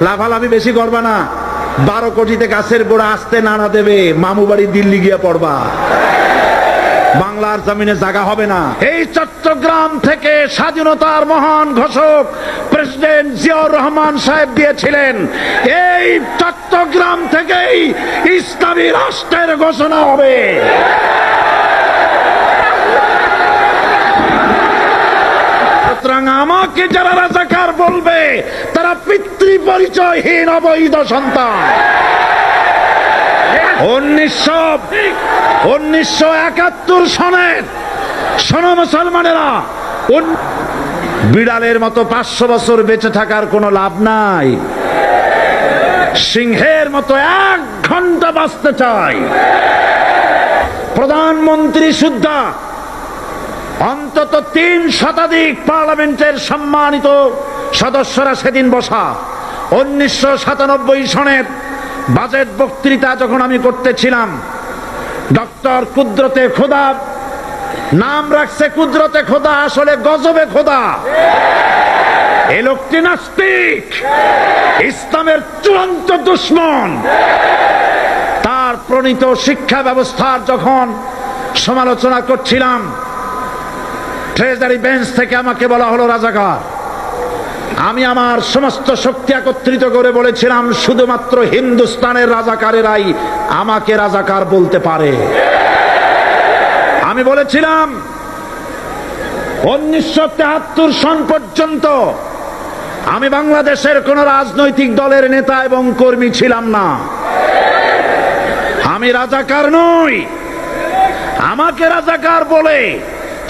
লাফালাফি বেশি করবা না। 12 কোটিতে গাছের গোড়া আসতে নাড়া দেবে, মামু বাড়ি দিল্লি গিয়ে পড়বা, বাংলার জমিনে জায়গা হবে না। এই চট্টগ্রাম থেকে স্বাধীনতার মহান ঘোষক প্রেসিডেন্ট জিয়াউর রহমান সাহেব দিয়েছিলেন, এই চট্টগ্রাম থেকেই ইসলামী রাষ্ট্রের ঘোষণা হবে। সুতরাং আমাকে যারা রাজাকার বলবে তারা পিতৃ পরিচয়হীন অবৈধ সন্তান। 1971 সনের, শোনো মুসলমানেরা, বিড়ালের মতো 500 বছর বেঁচে থাকার কোনো লাভ নাই, সিংহের মতো 1 ঘন্টা বাঁচতে চাই। প্রধানমন্ত্রী সুদ্ধা অন্তত 3 শতাধিক পার্লামেন্টের সম্মানিত সদস্যরা সেদিন বসা। 1997 সনের বাজেট বক্তৃতা যখন আমি করতেছিলাম, ডক্টর কুদরতে খোদা, নাম রাখছে কুদরতে খোদা, আসলে গজবে খোদা। এই লোকটি নাস্তিক, ইসলামের চূড়ান্ত দুশমন। তার প্রণীত শিক্ষা ব্যবস্থার যখন সমালোচনা করছিলাম, ট্রেজারি বেঞ্চ থেকে আমাকে বলা হলো রাজাকার। আমি আমার সমস্ত শক্তি একত্রিত করে বলেছিলাম, শুধুমাত্র হিন্দুস্তানের রাজাকারেরাই আমাকে রাজাকার বলতে পারে। আমি বলেছিলাম 1973 সন পর্যন্ত আমি বাংলাদেশের কোন রাজনৈতিক দলের নেতা এবং কর্মী ছিলাম না। আমি রাজাকার নই। আমাকে রাজাকার বলে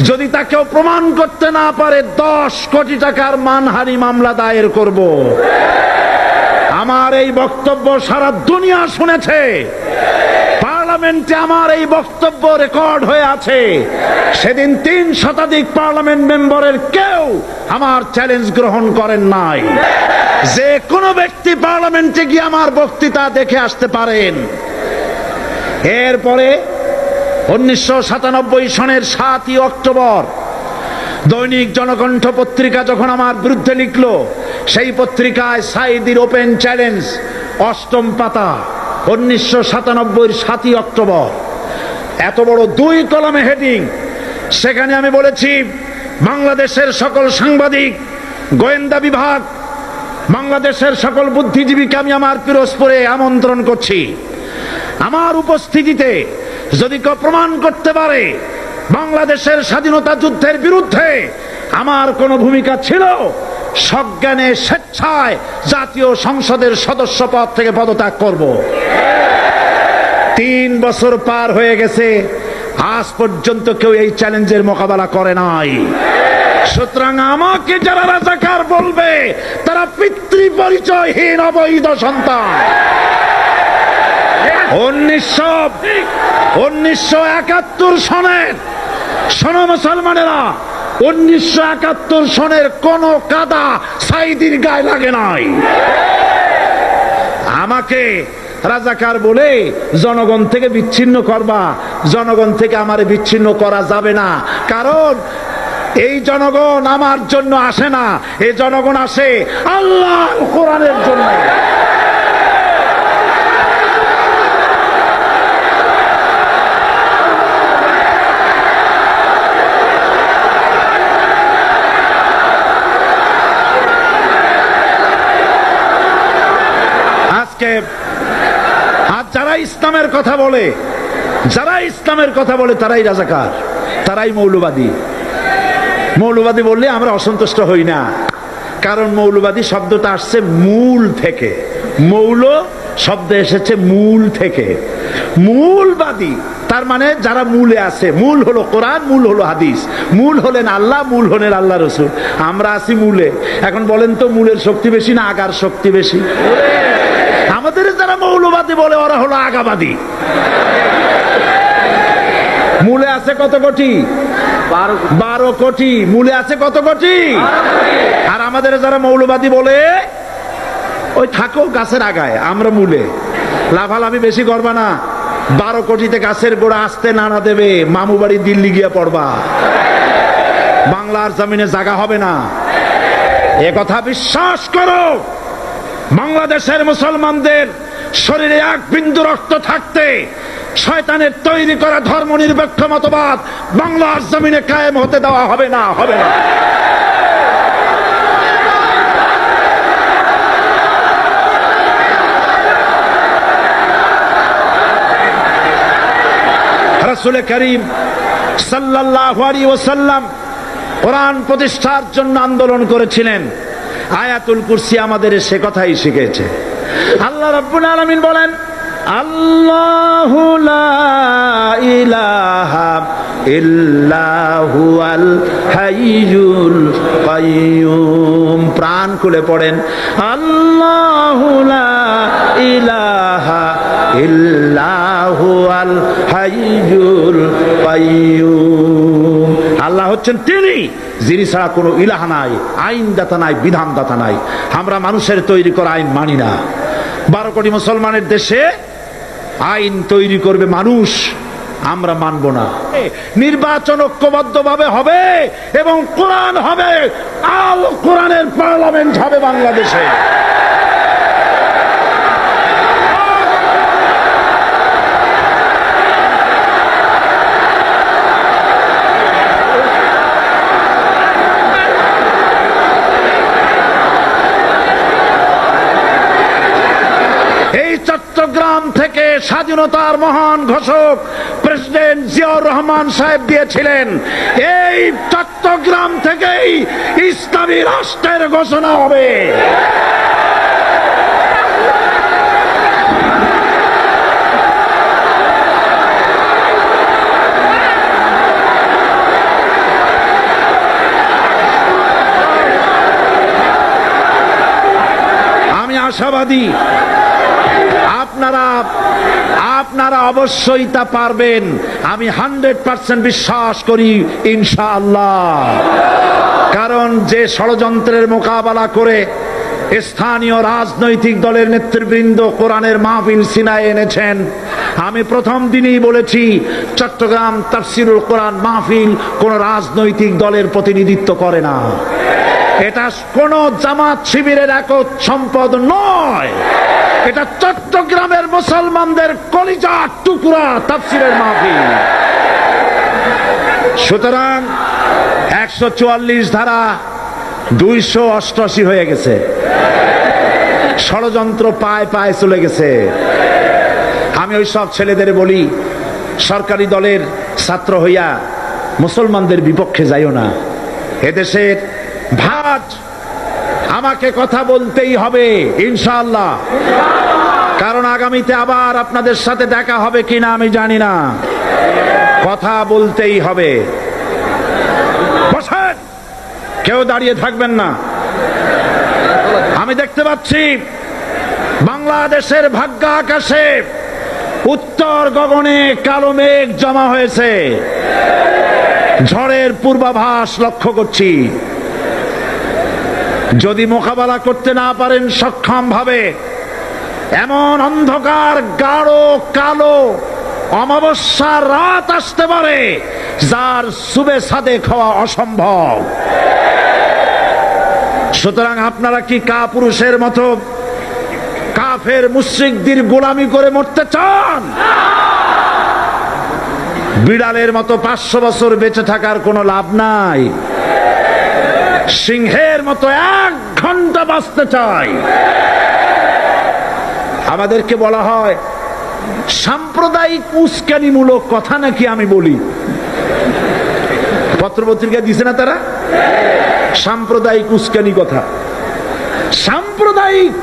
যদি তাকেও প্রমাণ করতে না পারে, 10 কোটি টাকার মানহানি মামলা দায়ের করব। আমার এই বক্তব্য সারা দুনিয়া শুনেছে, পার্লামেন্টে আমার এই বক্তব্য রেকর্ড হয়ে আছে। সেদিন 3 শতাধিক পার্লামেন্ট মেম্বারের কেউ আমার চ্যালেঞ্জ গ্রহণ করেন নাই। যে কোনো ব্যক্তি পার্লামেন্টে গিয়ে আমার বক্তৃতা দেখে আসতে পারেন। এরপরে 1997 সনের 7 অক্টোবর দৈনিক জনকণ্ঠ পত্রিকা যখন আমার বিরুদ্ধে লিখলো, সেই পত্রিকায় সাইদির ওপেন চ্যালেঞ্জ 8ম পাতা, 1997 7 অক্টোবর, এত বড় 2 কলামে হেডিং। সেখানে আমি বলেছি, বাংলাদেশের সকল সাংবাদিক, গোয়েন্দা বিভাগ, বাংলাদেশের সকল বুদ্ধিজীবীকে আমি আমার পিরোজপুরে আমন্ত্রণ করছি। আমার উপস্থিতিতে যদি কেউ প্রমাণ করতে পারে বাংলাদেশের স্বাধীনতা যুদ্ধের বিরুদ্ধে আমার কোনো ভূমিকা ছিল, সজ্ঞানে স্বেচ্ছায় জাতীয় সংসদের সদস্য পদ থেকে পদত্যাগ করব। 3 বছর পার হয়ে গেছে, আজ পর্যন্ত কেউ এই চ্যালেঞ্জের মোকাবেলা করে নাই। সুতরাং আমাকে যারা রাজাকার বলবে তারা পিতৃ পরিচয়হীন অবৈধ সন্তান। 1971 সনের, শোনো মুসলমানেরা, 1971 সনের কোন কাদা সাইদির গায়ে লাগে নাই। আমাকে রাজাকার বলে জনগণ থেকে বিচ্ছিন্ন করবা, জনগণ থেকে আমারে বিচ্ছিন্ন করা যাবে না। কারণ এই জনগণ আমার জন্য আসে না, এই জনগণ আসে আল্লাহ কোরআনের জন্য। আর যারা ইসলামের কথা বলে, তারাই রাজাকার, তারাই মৌলবাদী। মৌলবাদী বললে আমরা অসন্তুষ্ট হই না, কারণ মৌলবাদী শব্দটা আসছে মূল থেকে। মৌল শব্দ এসেছে মূল থেকে। মূলবাদী তার মানে যারা মূলে আছে। মূল হলো কোরআন, মূল হলো হাদিস, মূল হলেন আল্লাহ, মূল হলেন আল্লাহ রসুল। আমরা আছি মূলে। এখন বলেন তো, মূলের শক্তি বেশি না আগার শক্তি বেশি? আমাদের যারা মৌলবাদী বলে ওরা হলো আগাবাদী। মূলে আছে কত কোটি? 12 কোটি। মূলে আছে কত কোটি? আর আমাদের যারা মৌলবাদী বলে ওই থাকো গাছের আগায়, আমরা মূলে। লাফালাফি বেশি করবা না। 12 কোটিতে গাছের গোড়া আসতে নাড়া দেবে, মামু বাড়ি দিল্লি গিয়ে পড়বা, বাংলার জমিনে জায়গা হবে না। এ কথা বিশ্বাস করো। বাংলাদেশের মুসলমানদের শরীরে এক বিন্দু রক্ত থাকতে শয়তানের তৈরি করা ধর্মনিরপেক্ষ মতবাদ বাংলার জমিনে কায়েম হতে দেওয়া হবে না, হবে না। রাসূল করিম সাল্লাল্লাহু আলাইহি ওয়াসাল্লাম কোরআন প্রতিষ্ঠার জন্য আন্দোলন করেছিলেন। আয়াতুল কুরসি আমাদের সে কথাই শিখেছে। আল্লাহ রাব্বুল আলামিন বলেন, আল্লাহু লা ইলাহা ইল্লা হুয়াল হাইয়ুল কাইয়্যুম। প্রাণ খুলে পড়েন, আল্লাহু লা ইলাহা ইল্লা হুয়াল হাইয়ুল কাইয়্যুম। আল্লাহ হচ্ছেন তিনি যিনি ছাড়া কোনো ইলাহা নাই, আইনদাতা নাই, বিধানদাতা নাই। আমরা মানুষের তৈরি করা আইন মানি না। 12 কোটি মুসলমানের দেশে আইন তৈরি করবে মানুষ, আমরা মানব না। নির্বাচন ঐক্যবদ্ধভাবে হবে এবং কোরআন হবে, আল কোরআনের পার্লামেন্ট হবে বাংলাদেশে। চট্টগ্রাম থেকে স্বাধীনতার মহান ঘোষক প্রেসিডেন্ট জিয়াউর রহমান সাহেব দিয়েছিলেন, এই চট্টগ্রাম থেকেই ইসলামী রাষ্ট্রের ঘোষণা হবে। আমি আশাবাদী আপনারা অবশ্যই তা পারবেন। আমি 100% বিশ্বাস করি ইনশাআল্লাহ। কারণ যে ষড়যন্ত্রের মোকাবেলা করে স্থানীয় রাজনৈতিক দলের নেতৃবৃন্দ কোরআনের মাহফিল সিনায় এনেছেন, আমি প্রথম দিনই বলেছি চট্টগ্রাম তাফসিরুল কোরআন মাহফিল কোন রাজনৈতিক দলের প্রতিনিধিত্ব করে না। এটা কোন জামাত শিবিরের একক সম্পদ নয়, এটা চট্টগ্রামের মুসলমানদের কলিজার টুকরা তাফসিরের মাহফিল। সুতরাং 144 ধারা 288 হয়ে গেছে, ষড়যন্ত্র পায় পায় চলে গেছে। আমি ওই সব ছেলেদের বলি, সরকারি দলের ছাত্র হইয়া মুসলমানদের বিপক্ষে যাইও না। এদেশের ভাট আমাকে কথা বলতেই হবে ইনশাআল্লাহ। কারণ আগামীতে আবার আপনাদের সাথে দেখা হবে কিনা আমি জানি না, কথা বলতেই হবে। বসেন, কেউ দাঁড়িয়ে থাকবেন না। আমি দেখতে পাচ্ছি বাংলাদেশের ভাগ্য আকাশে উত্তর গগনে কালো মেঘ জমা হয়েছে, ঝড়ের পূর্বাভাস লক্ষ্য করছি। যদি মোকাবেলা করতে না পারেন সক্ষম ভাবে, এমন অন্ধকার গাঢ় কালো অমাবস্যার রাত আসতে পারে যার সুবে সাদেক হওয়া অসম্ভব। সুতরাং আপনারা কি কাপুরুষের মতো কাফের মুশরিকদের গোলামি করে মরতে চান? বিড়ালের মতো 500 বছর বেঁচে থাকার কোনো লাভ নাই। সিংহের মতো 1 ঘন্টা বাঁচতে চাই। আমাদেরকে বলা হয় সাম্প্রদায়িক উস্কানিমূলক কথা নাকি আমি বলি। পত্রপত্রিকা দিছে না তারা, সাম্প্রদায়িক উস্কানি কথা। সাম্প্রদায়িক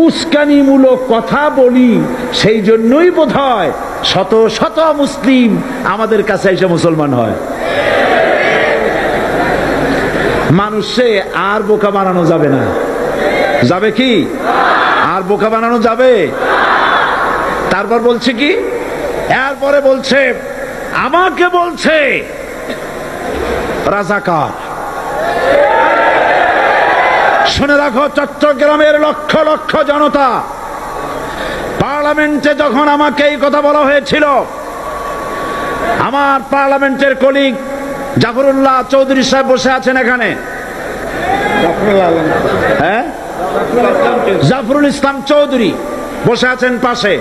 উস্কানিমূলক কথা বলি, সেই জন্যই বোধহয় শত শত মুসলিম আমাদের কাছে এসে মুসলমান হয়। মানুষে আর বোকা বানানো যাবে না। যাবে কি? আর বোকা বানানো যাবে? তারপর বলছে কি, এরপরে বলছে আমাকে বলছে রাজাকার। শুনে রাখো চট্টগ্রামের লক্ষ লক্ষ জনতা, পার্লামেন্টে যখন আমাকে এই কথা বলা হয়েছিল, আমার পার্লামেন্টের কলিগ জাফরুল্লাহ চৌধুরী সাহেব বসে আছেন এখানে, হ্যাঁ জাফরুল ইসলাম চৌধুরী বসে আছেন পাশে।